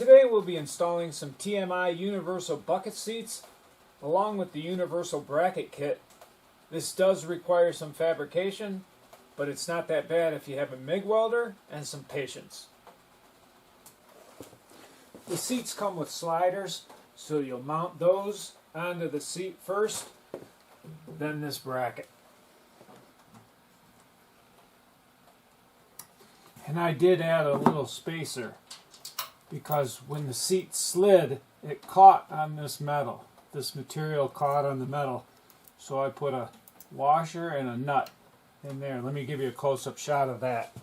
Today we'll be installing some TMI universal bucket seats along with the universal bracket kit. This does require some fabrication, but it's not that bad if you have a MIG welder and some patience. The seats come with sliders, so you'll mount those onto the seat first, then this bracket. And I did add a little spacer because when the seat slid, it caught on this metal. This material caught on the metal. So I put a washer and a nut in there. Let me give you a close-up shot of that.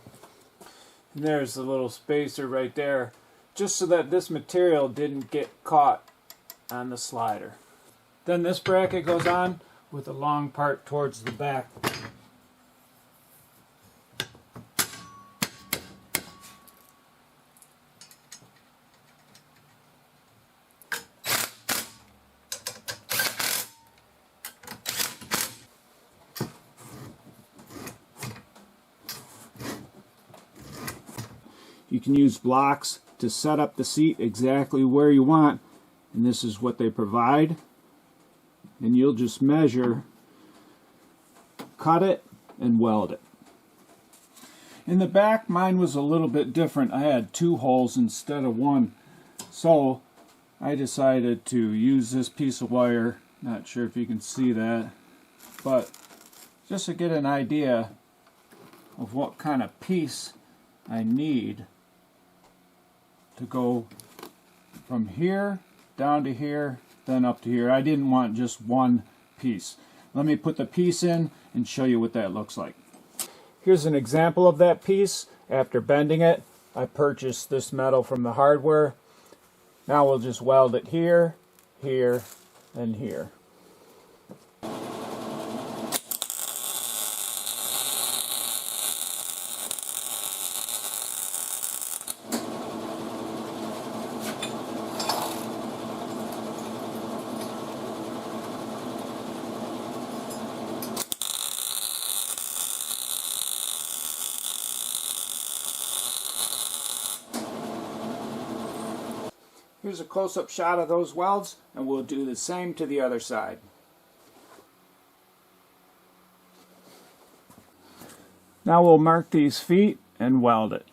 And there's the little spacer right there, just so that this material didn't get caught on the slider. Then this bracket goes on with a long part towards the back. You can use blocks to set up the seat exactly where you want, and this is what they provide. And you'll just measure, cut it, and weld it. In the back, mine was a little bit different. I had 2 holes instead of 1. So I decided to use this piece of wire. Not sure if you can see that, but just to get an idea of what kind of piece I need to go from here down to here, then up to here. I didn't want just one piece. Let me put the piece in and show you what that looks like. Here's an example of that piece. After bending it, I purchased this metal from the hardware. Now we'll just weld it here, here, and here. Here's a close-up shot of those welds, and we'll do the same to the other side. Now we'll mark these feet and weld it.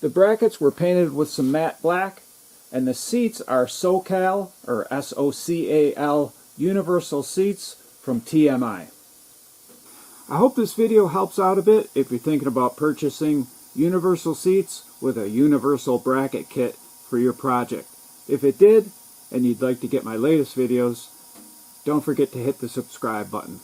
The brackets were painted with some matte black, and the seats are SoCal, or S-O-C-A-L, universal seats from TMI. I hope this video helps out a bit if you're thinking about purchasing universal seats with a universal bracket kit for your project. If it did, and you'd like to get my latest videos, don't forget to hit the subscribe button.